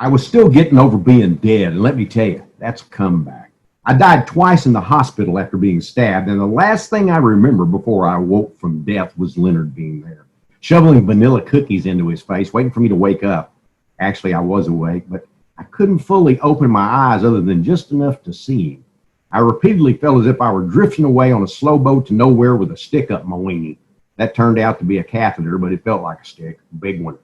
I was still getting over being dead, and let me tell you, that's a comeback. I died twice in the hospital after being stabbed, and the last thing I remember before I woke from death was Leonard being there, shoveling vanilla cookies into his face, waiting for me to wake up. Actually, I was awake, but I couldn't fully open my eyes other than just enough to see him. I repeatedly felt as if I were drifting away on a slow boat to nowhere with a stick up my weenie. That turned out to be a catheter, but it felt like a stick, a big one.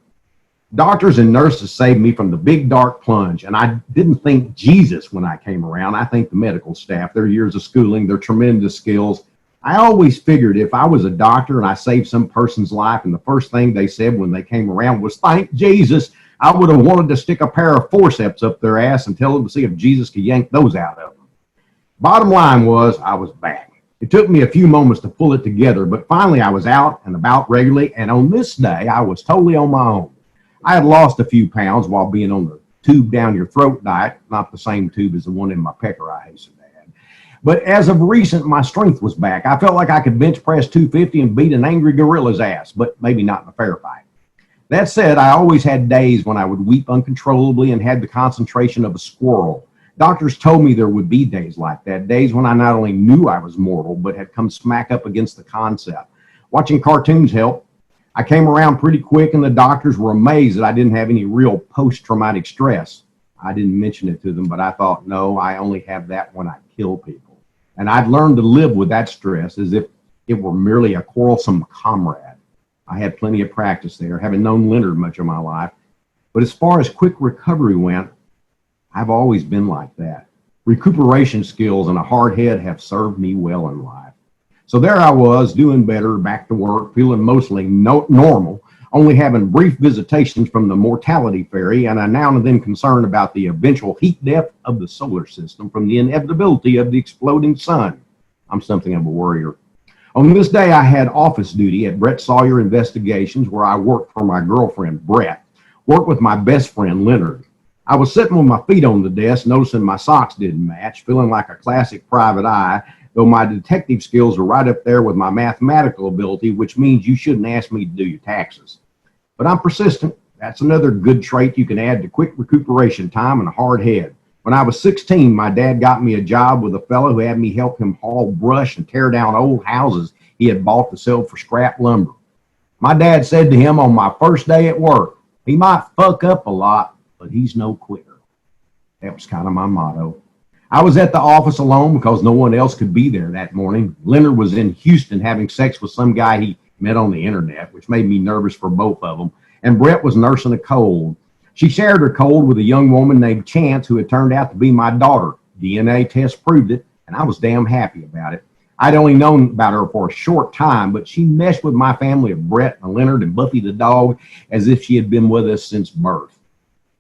Doctors and nurses saved me from the big dark plunge, and I didn't think Jesus when I came around. I think the medical staff, their years of schooling, their tremendous skills. I always figured if I was a doctor and I saved some person's life and the first thing they said when they came around was, "Thank Jesus," I would have wanted to stick a pair of forceps up their ass and tell them to see if Jesus could yank those out of them. Bottom line was I was back. It took me a few moments to pull it together, but finally I was out and about regularly, and on this day I was totally on my own. I had lost a few pounds while being on the tube down your throat diet, not the same tube as the one in my pecker, I hasten to add. But as of recent, my strength was back. I felt like I could bench press 250 and beat an angry gorilla's ass, but maybe not in a fair fight. That said, I always had days when I would weep uncontrollably and had the concentration of a squirrel. Doctors told me there would be days like that, days when I not only knew I was mortal, but had come smack up against the concept. Watching cartoons helped. I came around pretty quick, and the doctors were amazed that I didn't have any real post-traumatic stress. I didn't mention it to them, but I thought, no, I only have that when I kill people. And I'd learned to live with that stress as if it were merely a quarrelsome comrade. I had plenty of practice there, having known Leonard much of my life. But as far as quick recovery went, I've always been like that. Recuperation skills and a hard head have served me well in life. So there I was, doing better, back to work, feeling mostly normal, only having brief visitations from the mortality fairy, and I now and then concerned about the eventual heat death of the solar system from the inevitability of the exploding sun. I'm something of a worrier. On this day, I had office duty at Brett Sawyer Investigations, where I worked for my girlfriend, Brett, worked with my best friend, Leonard. I was sitting with my feet on the desk, noticing my socks didn't match, feeling like a classic private eye, though my detective skills are right up there with my mathematical ability, which means you shouldn't ask me to do your taxes. But I'm persistent. That's another good trait you can add to quick recuperation time and a hard head. When I was 16, my dad got me a job with a fellow who had me help him haul brush and tear down old houses he had bought to sell for scrap lumber. My dad said to him on my first day at work, "He might fuck up a lot, but he's no quitter." That was kind of my motto. I was at the office alone because no one else could be there that morning. Leonard was in Houston having sex with some guy he met on the internet, which made me nervous for both of them. And Brett was nursing a cold. She shared her cold with a young woman named Chance, who had turned out to be my daughter. DNA test proved it, and I was damn happy about it. I'd only known about her for a short time, but she meshed with my family of Brett and Leonard and Buffy the dog as if she had been with us since birth.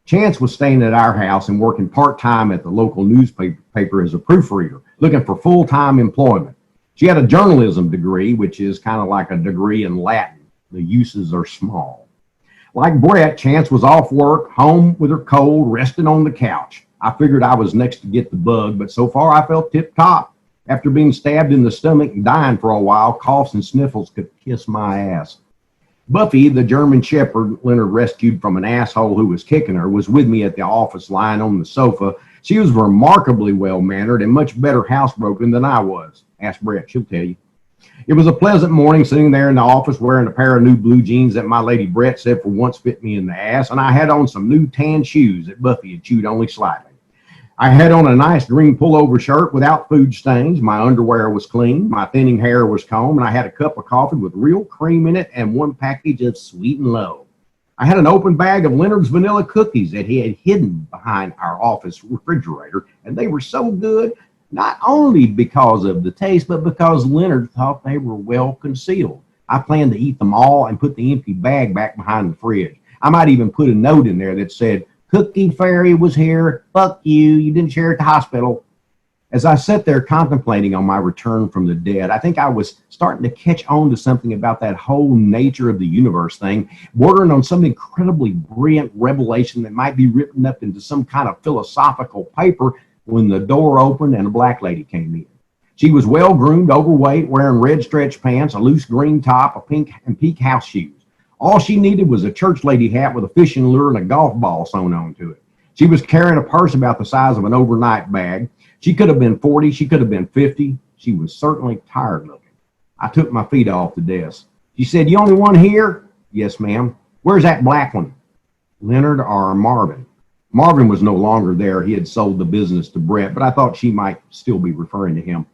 Chance was staying at our house and working part-time at the local newspaper as a proofreader, looking for full-time employment. She had a journalism degree, which is kind of like a degree in Latin. The uses are small. Like Brett, Chance was off work, home with her cold, resting on the couch. I figured I was next to get the bug, but so far I felt tip-top. After being stabbed in the stomach and dying for a while, coughs and sniffles could kiss my ass. Buffy, the German shepherd Leonard rescued from an asshole who was kicking her, was with me at the office lying on the sofa. She was remarkably well-mannered and much better housebroken than I was. Ask Brett, she'll tell you. It was a pleasant morning sitting there in the office wearing a pair of new blue jeans that my lady Brett said for once fit me in the ass, and I had on some new tan shoes that Buffy had chewed only slightly. I had on a nice green pullover shirt without food stains. My underwear was clean. My thinning hair was combed, and I had a cup of coffee with real cream in it and one package of Sweet and Low. I had an open bag of Leonard's vanilla cookies that he had hidden behind our office refrigerator, and they were so good, not only because of the taste, but because Leonard thought they were well concealed. I planned to eat them all and put the empty bag back behind the fridge. I might even put a note in there that said, "Cookie Fairy was here. Fuck you. You didn't share at the hospital." As I sat there contemplating on my return from the dead, I think I was starting to catch on to something about that whole nature of the universe thing, bordering on some incredibly brilliant revelation that might be written up into some kind of philosophical paper when the door opened and a black lady came in. She was well-groomed, overweight, wearing red stretch pants, a loose green top, a pink house shoes. All she needed was a church lady hat with a fishing lure and a golf ball sewn onto it. She was carrying a purse about the size of an overnight bag. She could have been 40. She could have been 50. She was certainly tired looking. I took my feet off the desk. She said, "You only one here?" "Yes, ma'am." "Where's that black one?" "Leonard or Marvin?" Marvin was no longer there. He had sold the business to Brett, but I thought she might still be referring to him.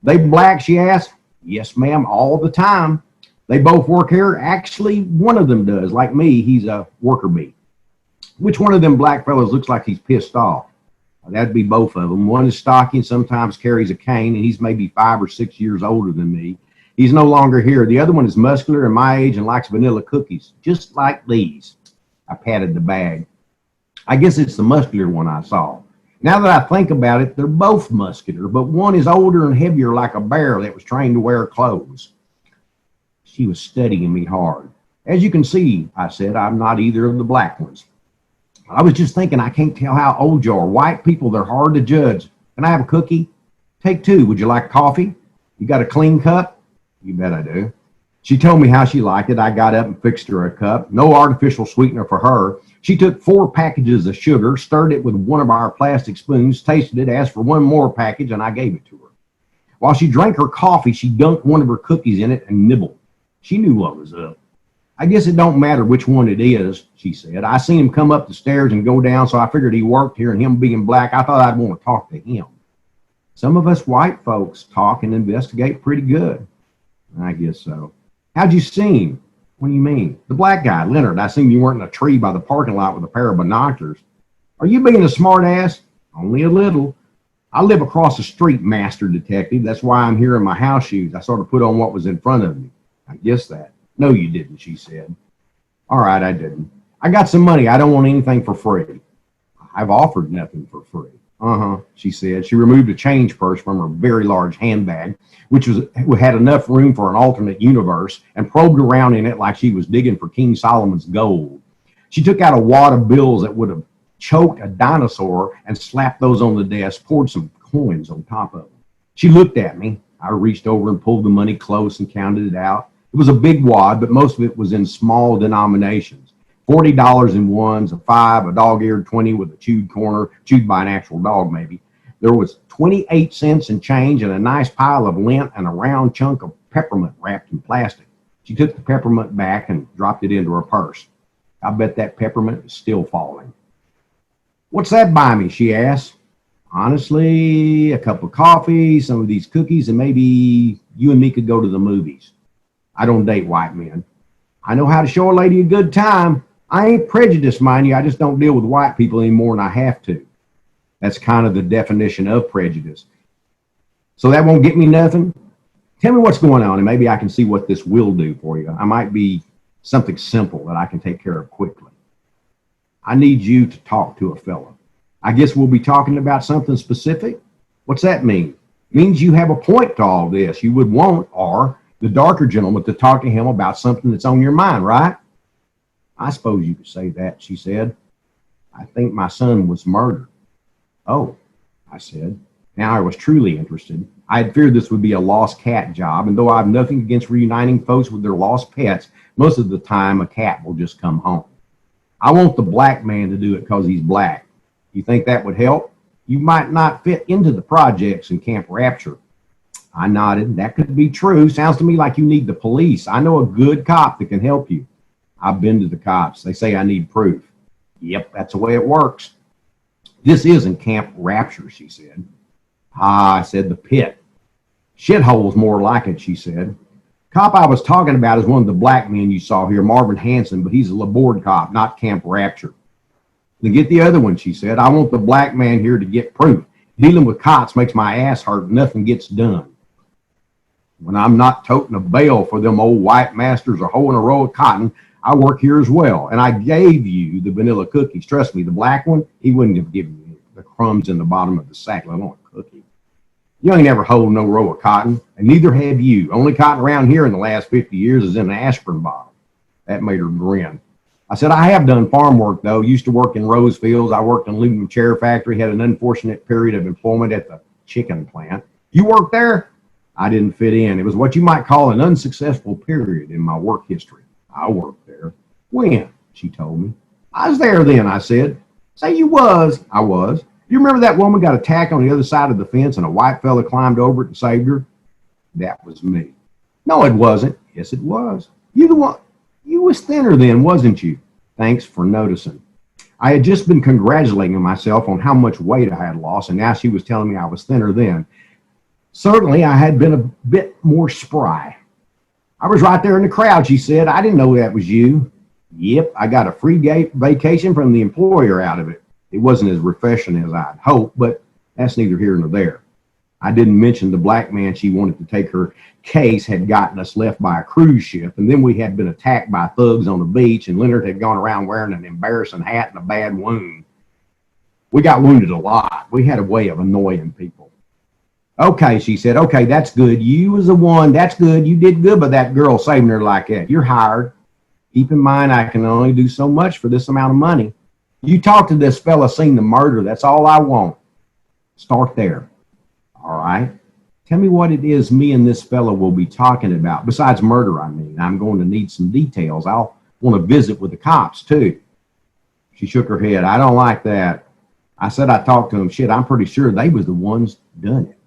"They black?" she asked. "Yes, ma'am, all the time. They both work here. Actually, one of them does. Like me, he's a worker bee." "Which one of them black fellows looks like he's pissed off?" "That'd be both of them. One is stocky and sometimes carries a cane, and he's maybe 5 or 6 years older than me. He's no longer here. The other one is muscular and my age and likes vanilla cookies, just like these." I patted the bag. "I guess it's the muscular one I saw. Now that I think about it, they're both muscular, but one is older and heavier like a bear that was trained to wear clothes." She was studying me hard. "As you can see," I said, "I'm not either of the black ones." "I was just thinking, I can't tell how old you are. White people, they're hard to judge. Can I have a cookie?" "Take 2. Would you like coffee? You got a clean cup?" "You bet I do." She told me how she liked it. I got up and fixed her a cup. No artificial sweetener for her. She took 4 packages of sugar, stirred it with one of our plastic spoons, tasted it, asked for one more package, and I gave it to her. While she drank her coffee, she dunked one of her cookies in it and nibbled. She knew what was up. "I guess it don't matter which one it is," she said. "I seen him come up the stairs and go down, so I figured he worked here, and him being black, I thought I'd want to talk to him. Some of us white folks talk and investigate pretty good." "I guess so." "How'd you see him?" "What do you mean?" "The black guy, Leonard. I seen you weren't in a tree by the parking lot with a pair of binoculars." "Are you being a smart ass?" "Only a little. I live across the street, Master Detective. That's why I'm here in my house shoes. I sort of put on what was in front of me." "I guess that." "No, you didn't," she said. "All right, I didn't. I got some money. I don't want anything for free." "I've offered nothing for free." "Uh-huh," she said. She removed a change purse from her very large handbag, which had enough room for an alternate universe, and probed around in it like she was digging for King Solomon's gold. She took out a wad of bills that would have choked a dinosaur and slapped those on the desk, poured some coins on top of them. She looked at me. I reached over and pulled the money close and counted it out. It was a big wad, but most of it was in small denominations. $40 in ones, a 5, a dog-eared 20 with a chewed corner, chewed by an actual dog maybe. There was 28 cents in change and a nice pile of lint and a round chunk of peppermint wrapped in plastic. She took the peppermint back and dropped it into her purse. I bet that peppermint is still falling. "What's that buy me?" she asked. "Honestly, a cup of coffee, some of these cookies, and maybe you and me could go to the movies. I don't date white men. I know how to show a lady a good time. I ain't prejudiced, mind you. I just don't deal with white people anymore, and I have to." That's kind of the definition of prejudice. "So that won't get me nothing? Tell me what's going on, and maybe I can see what this will do for you. I might be something simple that I can take care of quickly." "I need you to talk to a fella." "I guess we'll be talking about something specific?" "What's that mean?" "Means you have a point to all this. You would want, or the darker gentleman, to talk to him about something that's on your mind, right?" "I suppose you could say that," she said. "I think my son was murdered." "Oh," I said. Now I was truly interested. I had feared this would be a lost cat job, and though I have nothing against reuniting folks with their lost pets, most of the time a cat will just come home. "I want the black man to do it because he's black. You think that would help? You might not fit into the projects in Camp Rapture." I nodded. "That could be true. Sounds to me like you need the police. I know a good cop that can help you." "I've been to the cops. They say I need proof." "Yep, that's the way it works." "This isn't Camp Rapture," she said. "Ah," I said, "the pit." "Shithole's more like it," she said. "Cop I was talking about is one of the black men you saw here, Marvin Hanson, but he's a Laborde cop, not Camp Rapture." "Then get the other one," she said. "I want the black man here to get proof. Dealing with cops makes my ass hurt. Nothing gets done. When I'm not toting a bale for them old white masters or hoeing a row of cotton, I work here as well. And I gave you the vanilla cookies. Trust me, the black one, he wouldn't have given you the crumbs in the bottom of the sack, let alone a cookie. You ain't ever holding no row of cotton, and neither have you. Only cotton around here in the last 50 years is in an aspirin bottle." That made her grin. I said, "I have done farm work, though. Used to work in rose fields. I worked in an aluminum chair factory, had an unfortunate period of employment at the chicken plant." "You worked there?" I didn't fit in. It was what you might call an unsuccessful period in my work history. "I worked there." "When?" she told me. "I was there then," I said. Say you was. I was. You remember that woman got attacked on the other side of the fence and a white fella climbed over it and saved her? That was me. No, it wasn't. Yes, it was. You the one. You was thinner then, wasn't you? Thanks for noticing. I had just been congratulating myself on how much weight I had lost, and now she was telling me I was thinner then. Certainly, I had been a bit more spry. I was right there in the crowd, she said. I didn't know that was you. Yep, I got a free vacation from the employer out of it. It wasn't as refreshing as I'd hoped, but that's neither here nor there. I didn't mention the black man she wanted to take her case had gotten us left by a cruise ship, and then we had been attacked by thugs on the beach, and Leonard had gone around wearing an embarrassing hat and a bad wound. We got wounded a lot. We had a way of annoying people. Okay, she said, okay, that's good. You was the one. That's good. You did good by that girl saving her like that. You're hired. Keep in mind, I can only do so much for this amount of money. You talk to this fella seen the murder. That's all I want. Start there. All right. Tell me what it is me and this fella will be talking about. Besides murder, I mean. I'm going to need some details. I'll want to visit with the cops, too. She shook her head. I don't like that. I said I talked to them. Shit, I'm pretty sure they was the ones done it.